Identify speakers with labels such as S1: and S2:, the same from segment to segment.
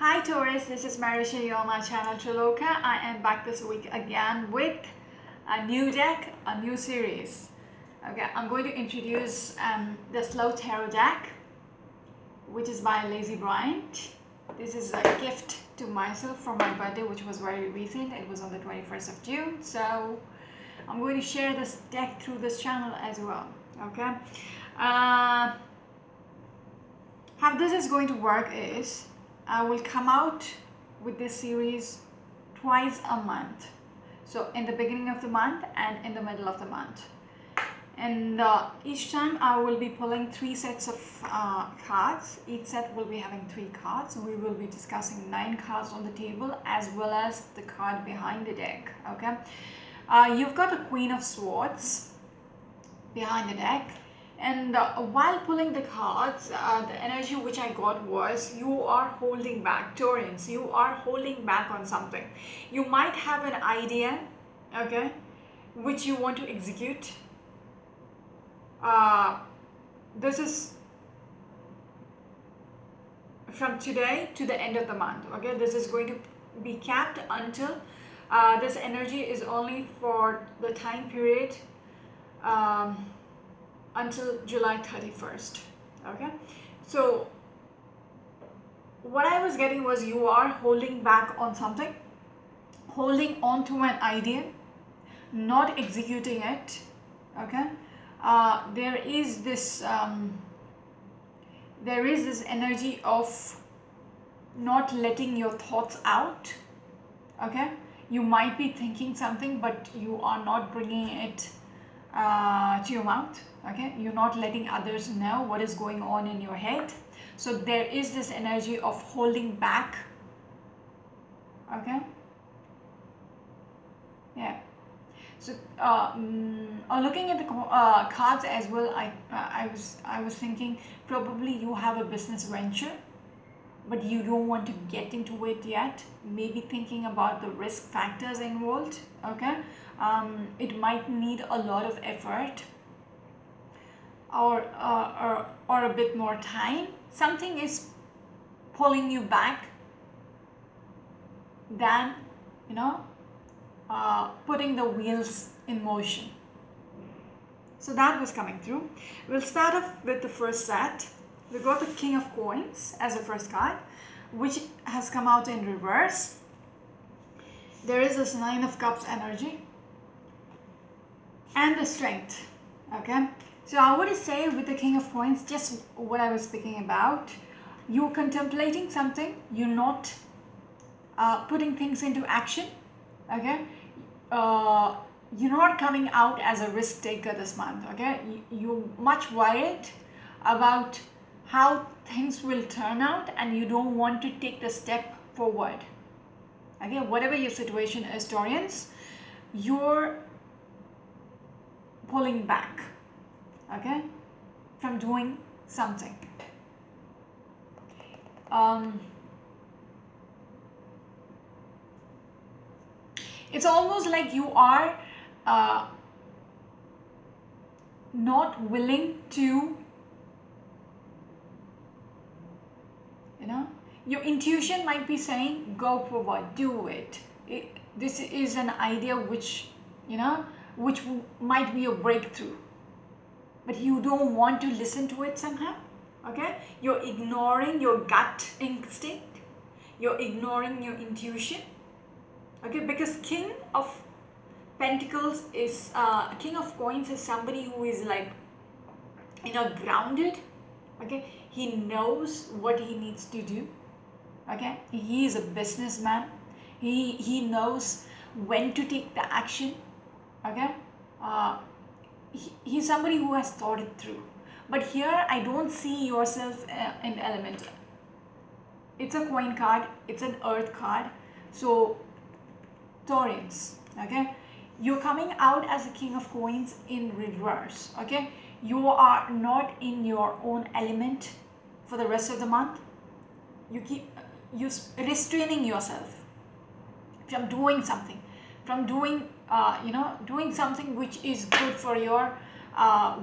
S1: Hi Taurus, this is Marisha. You're on my channel Triloka. I am back this week again with a new deck, a new series. Okay, I'm going to introduce the Slow Tarot deck, which is by Lazy Bryant. This is a gift to myself for my birthday, which was very recent. It was on the 21st of June. So I'm going to share this deck through this channel as well. Okay. How this is going to work is I will come out with this series twice a month. So in the beginning of the month and in the middle of the month. And each time I will be pulling 3 sets of cards. Each set will be having 3 cards. We will be discussing 9 cards on the table as well as the card behind the deck. Okay. You've got a Queen of Swords behind the deck. And while pulling the cards, the energy which I got was you are holding back, Taurians. You are holding back on something. You might have an idea, okay, which you want to execute. This is from today to the end of the month, okay. This is going to be capped until this energy is only for the time period until July 31st. Okay, so what I was getting was you are holding back on something, holding on to an idea, not executing it. Okay, there is this energy of not letting your thoughts out. Okay, you might be thinking something but you are not bringing it to your mouth. Okay, you're not letting others know what is going on in your head. So there is this energy of holding back. Okay, yeah. So looking at the cards as well, I was thinking probably you have a business venture but you don't want to get into it yet, maybe thinking about the risk factors involved. Okay, it might need a lot of effort or a bit more time. Something is pulling you back than putting the wheels in motion. So that was coming through. We'll start off with the first set. We got the King of Coins as the first card, which has come out in reverse. There is this 9 of Cups energy and the Strength. Okay, so I would say with the King of Coins, just what I was speaking about, you're contemplating something, you're not putting things into action. Okay, you're not coming out as a risk taker this month. Okay, you're much worried about how things will turn out and you don't want to take the step forward. Okay, whatever your situation is, Taurians, you're pulling back, okay, from doing something. It's almost like you are not willing to, your intuition might be saying go forward, do it. This is an idea which which might be a breakthrough, but you don't want to listen to it somehow. Okay, you're ignoring your gut instinct, you're ignoring your intuition. Okay, because King of Pentacles is King of Coins is somebody who is like grounded. Okay, he knows what he needs to do. Okay, he is a businessman. He knows when to take the action. Okay, he's somebody who has thought it through. But here I don't see yourself in element. It's a coin card, it's an earth card. So Taurians, okay, you're coming out as a King of Coins in reverse. Okay, you are not in your own element for the rest of the month. You keep restraining yourself from doing something, from doing doing something which is good for your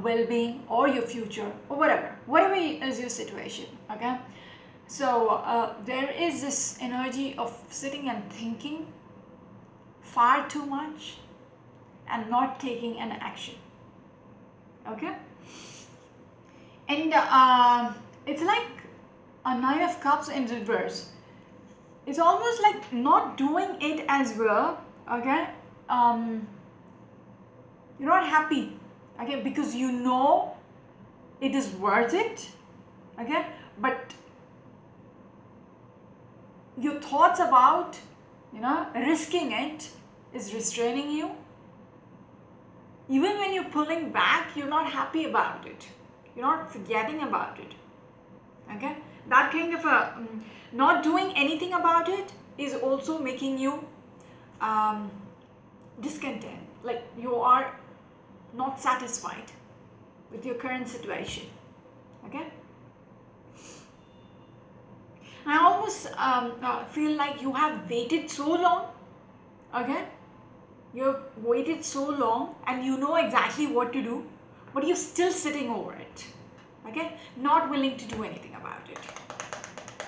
S1: well-being or your future or whatever is your situation. Okay, So there is this energy of sitting and thinking far too much and not taking an action. Okay, and it's like a Nine of Cups in reverse. It's almost like not doing it as well. Okay, you're not happy. Okay, because you know it is worth it. Okay, but your thoughts about risking it is restraining you. Even when you're pulling back, you're not happy about it. You're not forgetting about it. Okay, that kind of a not doing anything about it is also making you discontent, like you are not satisfied with your current situation. Okay, I almost feel like you have waited so long. Okay, you've waited so long and you know exactly what to do, but you're still sitting over it. Okay, not willing to do anything about it.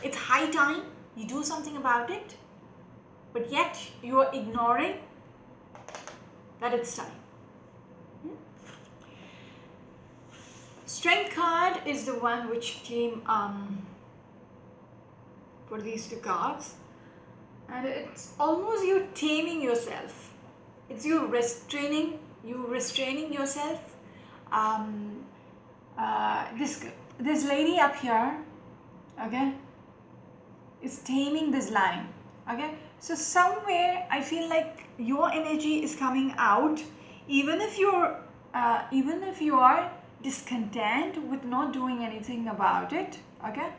S1: It's high time you do something about it, but yet you are ignoring that it's time. Strength card is the one which came for these two cards, and it's almost you taming yourself. It's you restraining yourself. This lady up here, okay, is taming this line. Okay, so somewhere I feel like your energy is coming out, even if you are discontent with not doing anything about it. Okay,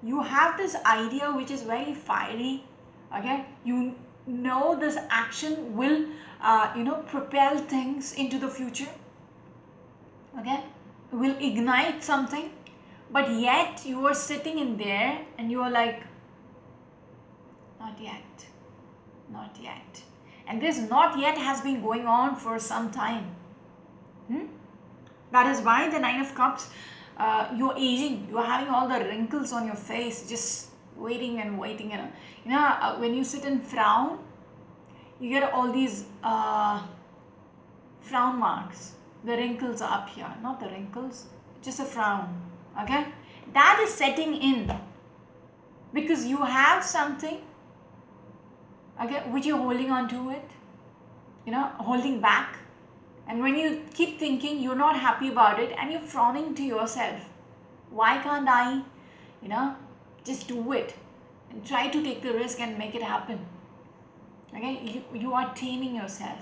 S1: you have this idea which is very fiery. Okay, you know this action will propel things into the future. Okay, will ignite something, but yet you are sitting in there and you are like, not yet, not yet. And this not yet has been going on for some time. That is why the Nine of Cups, you're aging, you're having all the wrinkles on your face, just waiting and waiting. When you sit and frown, you get all these frown marks. The wrinkles are up here, not the wrinkles, just a frown. Okay, that is setting in because you have something, okay, which you're holding on to it, holding back. And when you keep thinking you're not happy about it and you're frowning to yourself, why can't I, just do it and try to take the risk and make it happen? Okay, you are taming yourself.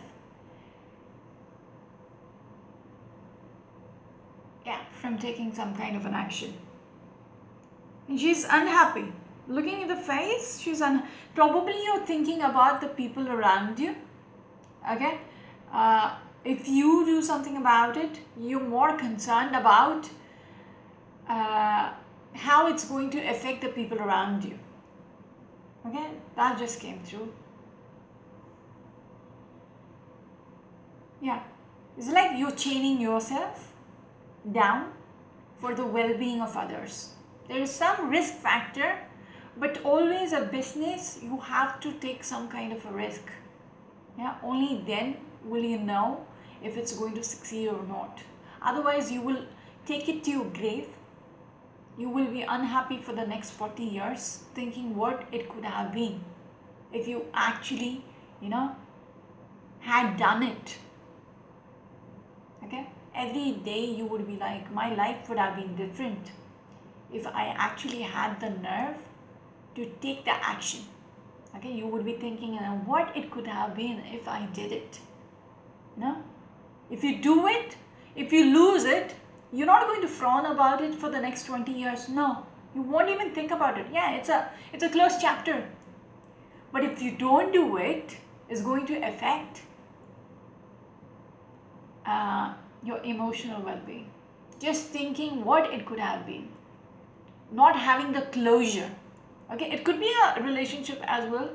S1: Yeah, from taking some kind of an action. And she's unhappy. Looking at the face, probably you're thinking about the people around you. Okay, if you do something about it, you're more concerned about how it's going to affect the people around you. Okay, that just came through. Yeah, it's like you're chaining yourself down for the well-being of others. There is some risk factor, but always a business, you have to take some kind of a risk. Yeah, only then will you know if it's going to succeed or not. Otherwise, you will take it to your grave. You will be unhappy for the next 40 years thinking what it could have been if you actually, had done it. Okay, every day you would be like, my life would have been different if I actually had the nerve to take the action. Okay, you would be thinking what it could have been if I did it. If you do it, if you lose it, you're not going to frown about it for the next 20 years. No, you won't even think about it. Yeah, it's a closed chapter. But if you don't do it, it's going to affect your emotional well-being. Just thinking what it could have been, not having the closure. Okay, it could be a relationship as well.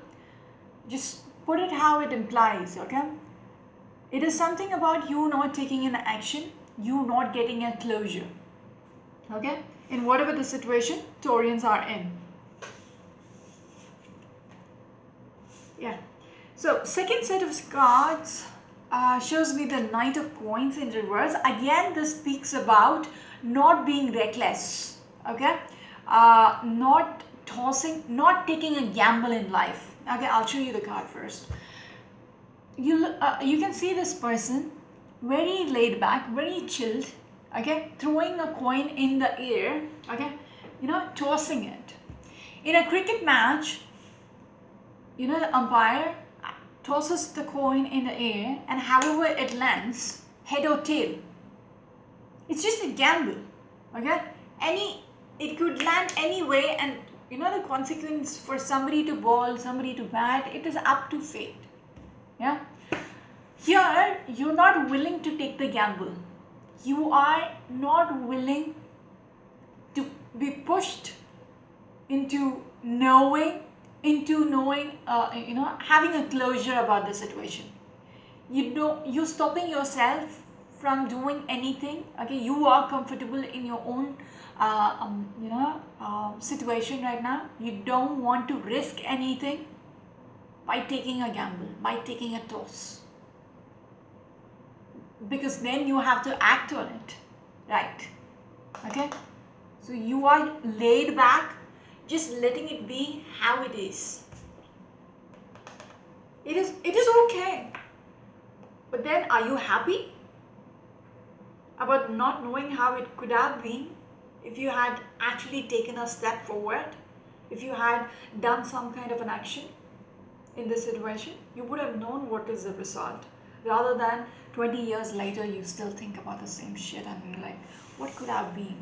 S1: Just put it how it implies. Okay, it is something about you not taking an action, you not getting a closure. Okay, in whatever the situation Taurians are in. Yeah. So second set of cards shows me the Knight of Coins in reverse. Again, this speaks about not being reckless. Okay, not tossing, not taking a gamble in life. Okay, I'll show you the card first. You can see this person very laid back, very chilled. Okay, throwing a coin in the air. Okay, tossing it. In a cricket match, the umpire tosses the coin in the air, and however it lands, head or tail, it's just a gamble. Okay, it could land any way, and the consequence for somebody to bowl, somebody to bat, it is up to fate. Yeah, here you're not willing to take the gamble. You are not willing to be pushed into knowing having a closure about the situation. You're stopping yourself from doing anything. Okay, you are comfortable in your own situation right now. You don't want to risk anything by taking a gamble, by taking a toss, because then you have to act on it, right? Okay, so you are laid back, just letting it be how it is. It is okay. But then, are you happy about not knowing how it could have been if you had actually taken a step forward? If you had done some kind of an action in this situation, you would have known what is the result. Rather than 20 years later, you still think about the same shit and you're like, what could have been?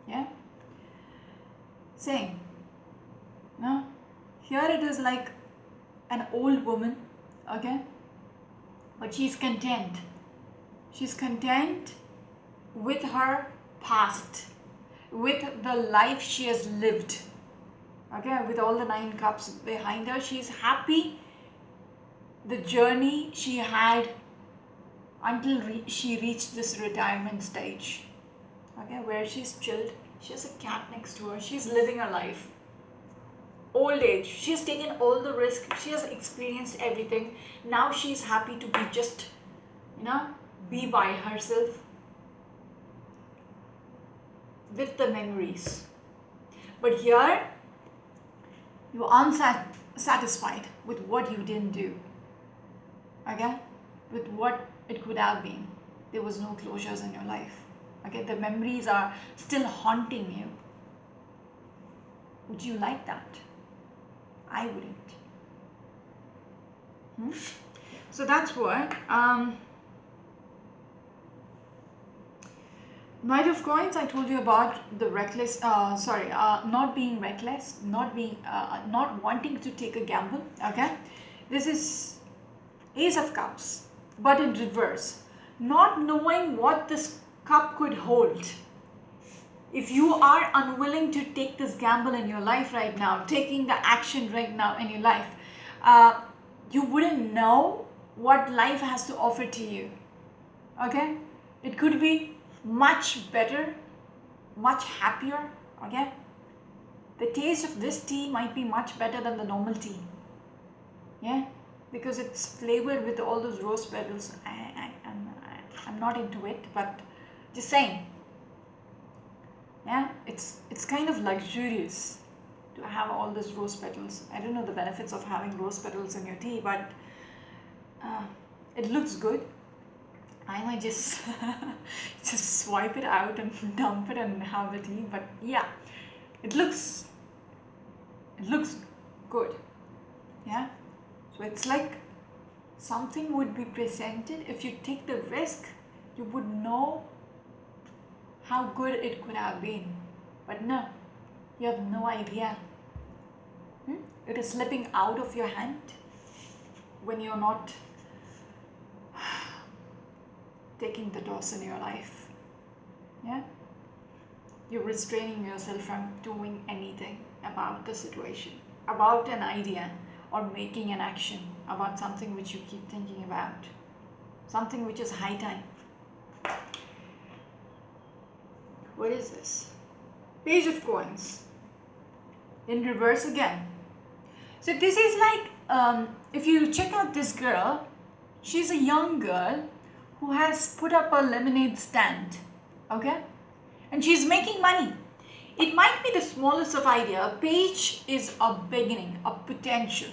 S1: Yeah? Same. No? Here it is like an old woman, okay? But she's content. She's content with her past, with the life she has lived. Okay, with all the 9 cups behind her, she's happy. The journey she had until she reached this retirement stage. Okay, where she's chilled. She has a cat next to her. She's living her life. Old age. She's taken all the risk. She has experienced everything. Now she's happy to be just, be by herself with the memories. But here, you're unsatisfied with what you didn't do. Okay? With what it could have been. There was no closures in your life. Okay? The memories are still haunting you. Would you like that? I wouldn't. So that's what. Knight of Coins, I told you about the reckless, not being reckless, not wanting to take a gamble, okay? This is Ace of Cups, but in reverse. Not knowing what this cup could hold. If you are unwilling to take this gamble in your life right now, taking the action right now in your life, you wouldn't know what life has to offer to you, okay? It could be much better, much happier, okay? The taste of this tea might be much better than the normal tea, yeah? Because it's flavored with all those rose petals. I'm not into it, but just saying, yeah? It's kind of luxurious to have all those rose petals. I don't know the benefits of having rose petals in your tea, but it looks good. I might just swipe it out and dump it and have the tea. But yeah, it looks good. Yeah. So it's like something would be presented. If you take the risk, you would know how good it could have been. But no, you have no idea. It is slipping out of your hand when you're not taking the toss in your life. Yeah? You're restraining yourself from doing anything about the situation, about an idea, or making an action about something which you keep thinking about, something which is high time. What is this? Page of Coins in reverse again. So this is like if you check out this girl, she's a young girl who has put up a lemonade stand, okay, and she's making money. It might be the smallest of idea. A page is a beginning, a potential,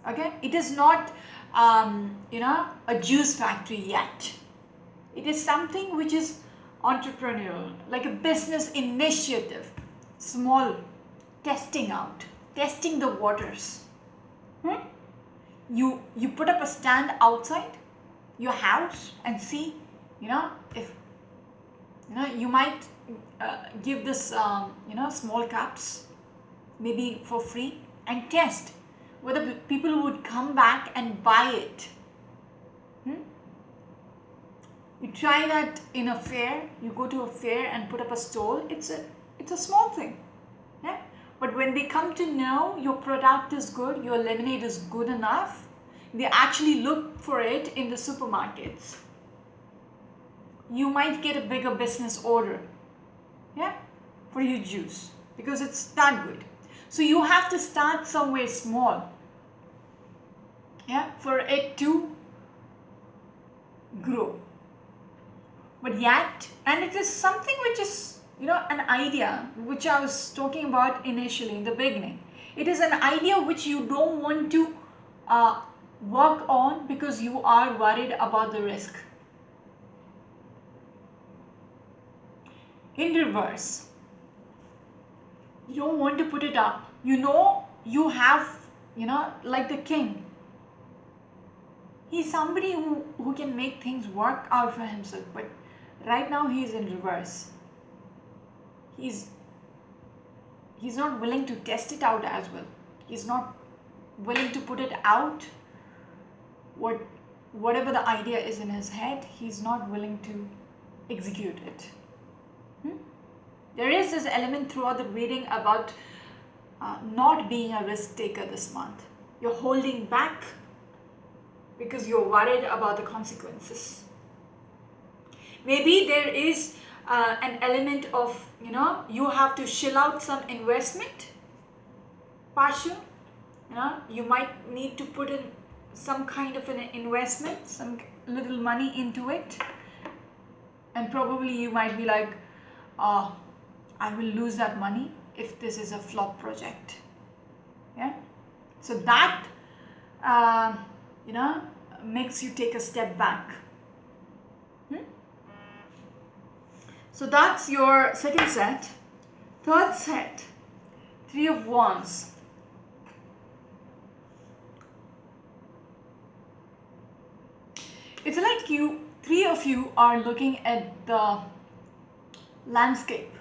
S1: okay. It is not a juice factory yet. It is something which is entrepreneurial, like a business initiative, small, testing out, testing the waters. You put up a stand outside your house and see, if you might give this small cups maybe for free and test whether people would come back and buy it. You try that in a fair. You go to a fair and put up a stall. It's a small thing, yeah. But when they come to know your product is good, your lemonade is good enough, they actually look for it in the supermarkets. You might get a bigger business order, yeah, for your juice because it's that good. So you have to start somewhere small, yeah, for it to grow. But yet, and it is something which is, an idea which I was talking about initially in the beginning. It is an idea which you don't want to work on because you are worried about the risk. In reverse, you don't want to put it up. You have, like the king. He's somebody who can make things work out for himself, but right now he's in reverse. He's not willing to test it out as well. He's not willing to put it out. Whatever the idea is in his head, he's not willing to execute it. There is this element throughout the reading about not being a risk taker this month. You're holding back because you're worried about the consequences. Maybe there is an element of, you have to shill out some investment, partial. You might need to put in some kind of an investment, some little money into it. And probably you might be like, I will lose that money if this is a flop project. Yeah. So that, makes you take a step back. So that's your second set. Third set, Three of Wands. It's like three of you are looking at the landscape,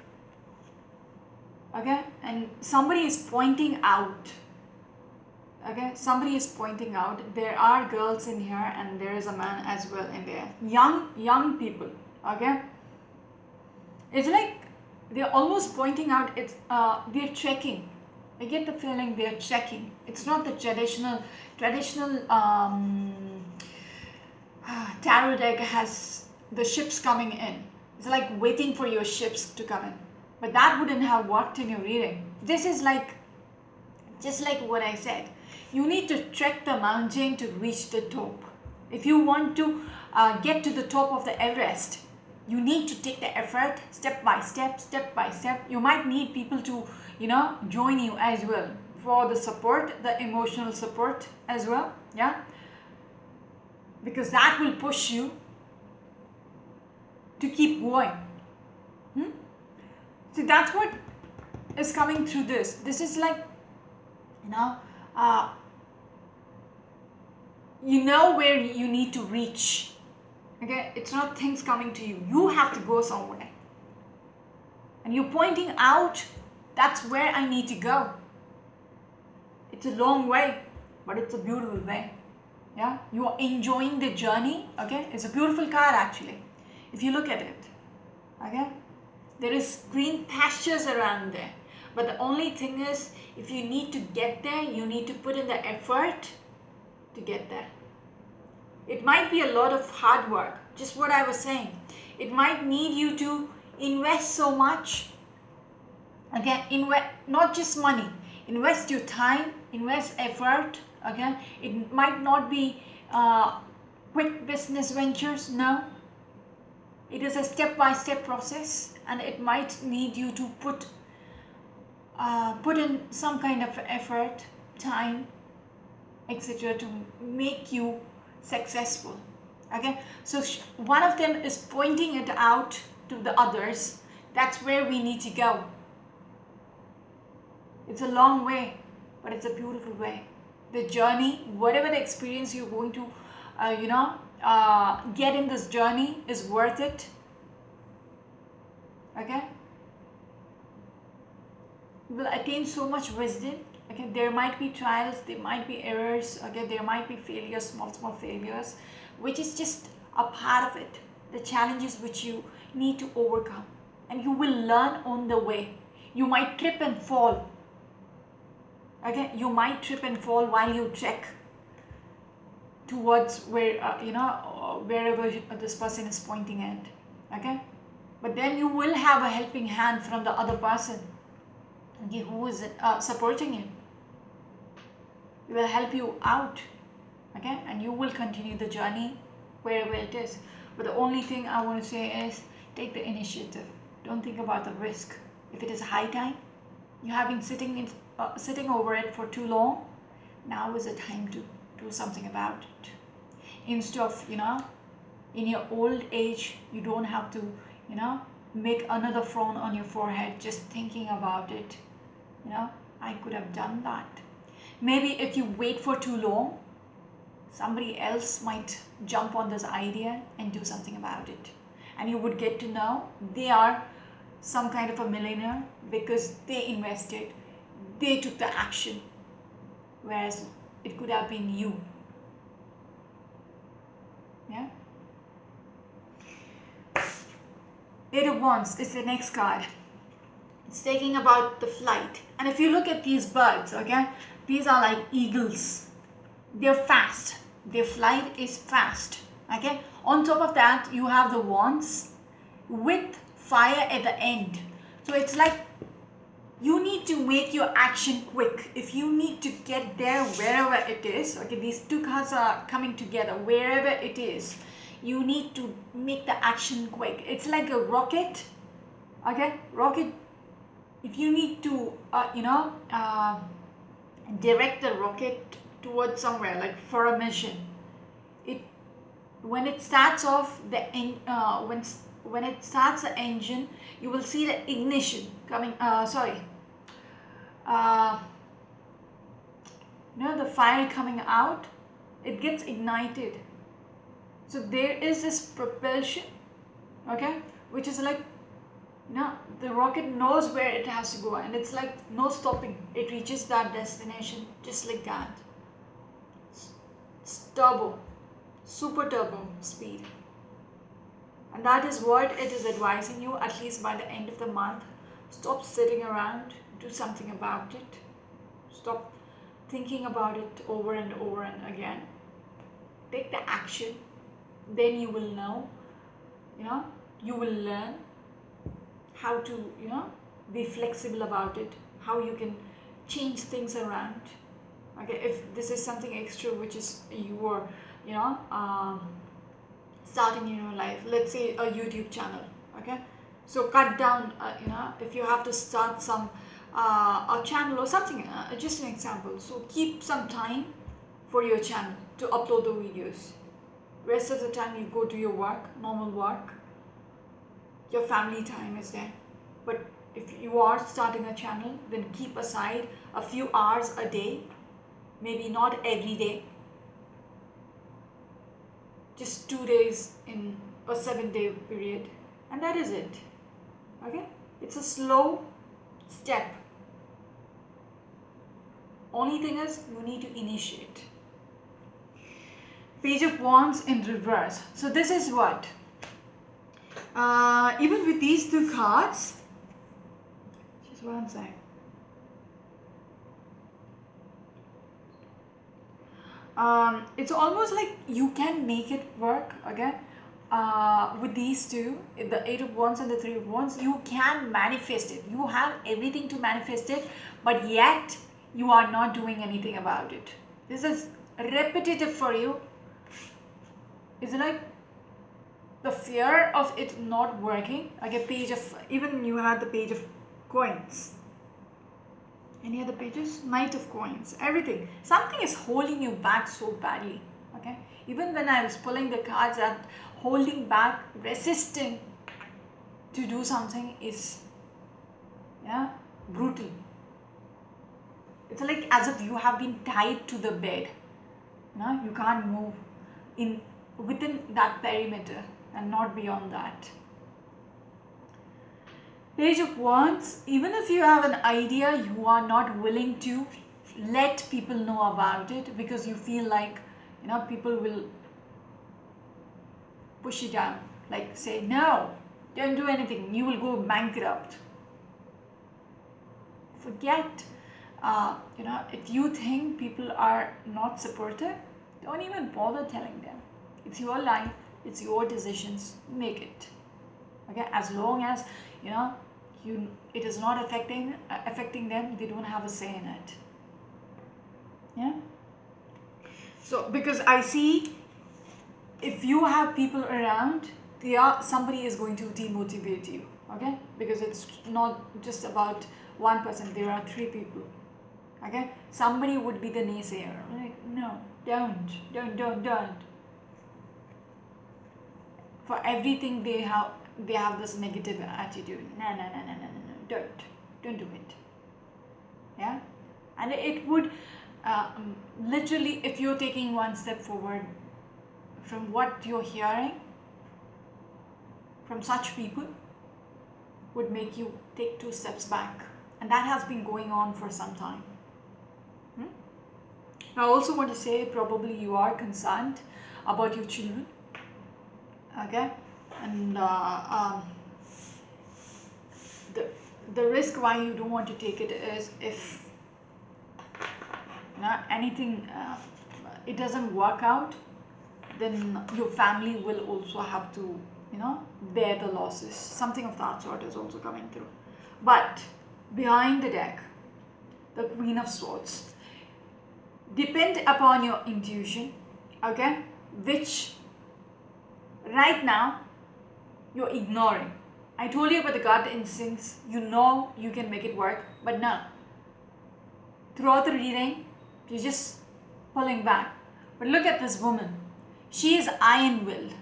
S1: okay, and somebody is pointing out, okay, somebody is pointing out. There are girls in here and there is a man as well in there. Young people, okay. It's like they're almost pointing out. It's they're checking. I get the feeling they're checking. It's not the traditional tarot deck has the ships coming in. It's like waiting for your ships to come in. But that wouldn't have worked in your reading. This is like, just like what I said. You need to trek the mountain to reach the top. If you want to get to the top of the Everest, you need to take the effort step by step, step by step. You might need people to, join you as well for the support, the emotional support as well. Yeah. Because that will push you to keep going. See, that's what is coming through this. This is like, where you need to reach. Okay, it's not things coming to you. You have to go somewhere. And you're pointing out, that's where I need to go. It's a long way, but it's a beautiful way. Yeah, you are enjoying the journey. Okay, it's a beautiful card actually, if you look at it. Okay, there is green pastures around there, but the only thing is, if you need to get there, you need to put in the effort to get there. It might be a lot of hard work, just what I was saying. It might need you to invest so much. Again, not just money. invest your time, invest effort. Okay, it might not be quick business ventures, no. It is a step-by-step process, and it might need you to put in some kind of effort, time, etc. to make you successful. Okay, so one of them is pointing it out to the others. That's where we need to go. It's a long way, but it's a beautiful way. The journey, whatever the experience you're going to get in this journey is worth it. Okay, you will attain so much wisdom. Okay, there might be trials, there might be errors, okay, there might be failures, small failures, which is just a part of it, the challenges which you need to overcome, and you will learn on the way. You might trip and fall. Okay, you might trip and fall while you trek towards where wherever this person is pointing at. Okay, but then you will have a helping hand from the other person, okay, who is supporting you. It will help you out. Okay, and you will continue the journey wherever it is. But the only thing I want to say is take the initiative. Don't think about the risk. If it is high time, you have been sitting over it for too long, now is the time to do something about it. Instead of in your old age, you don't have to make another frown on your forehead just thinking about it. I could have done that. Maybe if you wait for too long, somebody else might jump on this idea and do something about it, and you would get to know they are some kind of a millionaire because they invested, they took the action, whereas it could have been you. Yeah. Eight of Wands is the next card. It's talking about the flight, and if you look at these birds, okay, these are like eagles. They're fast. Their flight is fast. Okay. On top of that, you have the wands with fire at the end. So it's like you need to make your action quick. If you need to get there wherever it is, okay, these two cards are coming together. Wherever it is, you need to make the action quick. It's like a rocket. Okay, rocket. If you need to, direct the rocket towards somewhere, like for a mission, when it starts off when it starts the engine, you will see the ignition coming. The fire coming out. It gets ignited. So there is this propulsion, okay, which is like, the rocket knows where it has to go, and it's like no stopping. It reaches that destination just like that. It's turbo, super turbo speed. And that is what it is advising you, at least by the end of the month. Stop sitting around, do something about it. Stop thinking about it over and over and again. Take the action, then you will know, you will learn how to, be flexible about it, how you can change things around. Okay, if this is something extra which is your, starting in your life, let's say a YouTube channel, okay, so cut down, if you have to start some a channel or something, just an example, so keep some time for your channel to upload the videos. Rest of the time you go to your work, normal work, your family time is there. But if you are starting a channel, then keep aside a few hours a day, maybe not every day, just 2 days in a 7-day period, and that is it. Okay, it's a slow step. Only thing is you need to initiate. Page of Wands in reverse. So this is what, even with these two cards, just one sec. It's almost like you can make it work, okay, with these two, the Eight of Wands and the Three of Wands. You can manifest it. You have everything to manifest it, but yet you are not doing anything about it. This is repetitive for you. It's like the fear of it not working. Like a page of, even you had the page of coins. Any other pages? Knight of coins. Everything. Something is holding you back so badly. Okay. Even when I was pulling the cards, that holding back, resisting to do something is, yeah, brutal. It's like as if you have been tied to the bed. No, you can't move in within that perimeter and not beyond that. Page of Wands, even if you have an idea, you are not willing to let people know about it because you feel like, people will push you down, like say, no, don't do anything, you will go bankrupt. Forget, if you think people are not supportive, don't even bother telling them. It's your life, it's your decisions, make it. Okay, as long as, it is not affecting them, they don't have a say in it. Yeah. So because I see, if you have people around, somebody is going to demotivate you. Okay, because it's not just about one person, there are 3 people. Okay, somebody would be the naysayer, like, no, don't. For everything they have this negative attitude. No, don't do it. Yeah, and it would literally, if you're taking one step forward from what you're hearing from such people, would make you take 2 steps back, and that has been going on for some time. I also want to say, probably you are concerned about your children. Okay, and the risk why you don't want to take it is if anything it doesn't work out, then your family will also have to bear the losses. Something of that sort is also coming through. But behind the deck, the Queen of Swords, depend upon your intuition, okay, which right now you're ignoring. I told you about the gut instincts, you can make it work, but no. Throughout the reading, you're just pulling back. But look at this woman. She is iron-willed.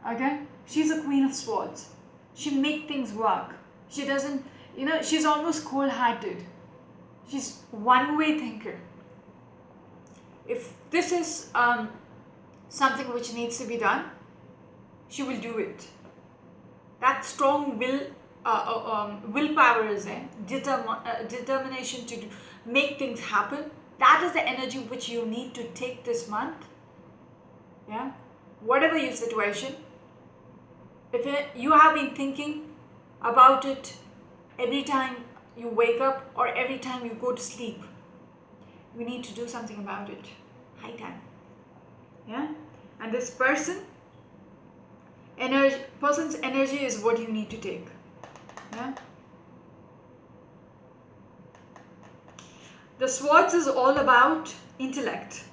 S1: Okay? She's a Queen of Swords. She makes things work. She doesn't, she's almost cold-hearted. She's one-way thinker. If this is something which needs to be done, she will do it. That strong willpower is there, determination to make things happen. That is the energy which you need to take this month. Yeah, whatever your situation, if you have been thinking about it every time you wake up or every time you go to sleep, we need to do something about it. High time. Yeah, and this person's energy is what you need to take. Yeah. The Swords is all about intellect.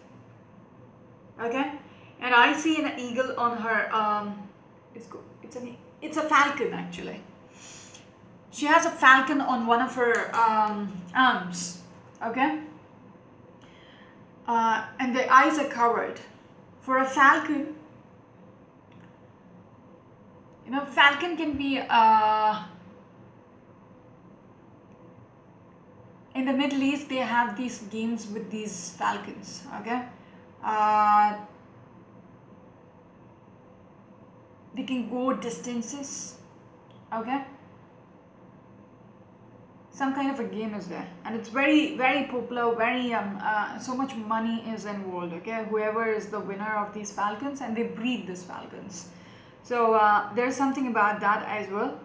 S1: Okay, and I see an eagle on her. It's a falcon actually. She has a falcon on one of her arms. Okay, and the eyes are covered. For a falcon, falcon can be in the Middle East, they have these games with these falcons. Okay, they can go distances. Okay, some kind of a game is there, and it's very, very popular. Very so much money is involved. Okay, whoever is the winner of these falcons, and they breed these falcons. So there's something about that as well.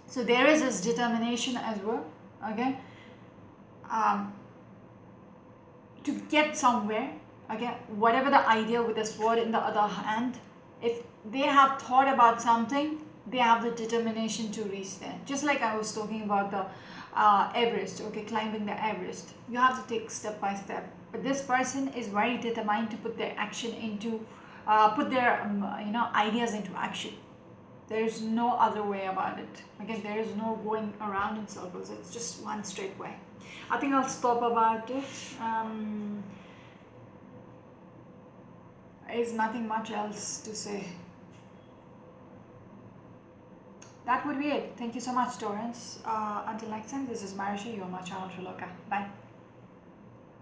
S1: So there is this determination as well. Okay, to get somewhere. Okay, whatever the idea with the sword in the other hand, if they have thought about something, they have the determination to reach there. Just like I was talking about the Everest, okay, climbing the Everest. You have to take step by step. But this person is very determined to put their action into, put their ideas into action. There is no other way about it. Again, there is no going around in circles. It's just one straight way. I think I'll stop about it. There's nothing much else to say. That would be it. Thank you so much, Taurus. Until next time, this is Marishi. You're my channel to look at. Bye.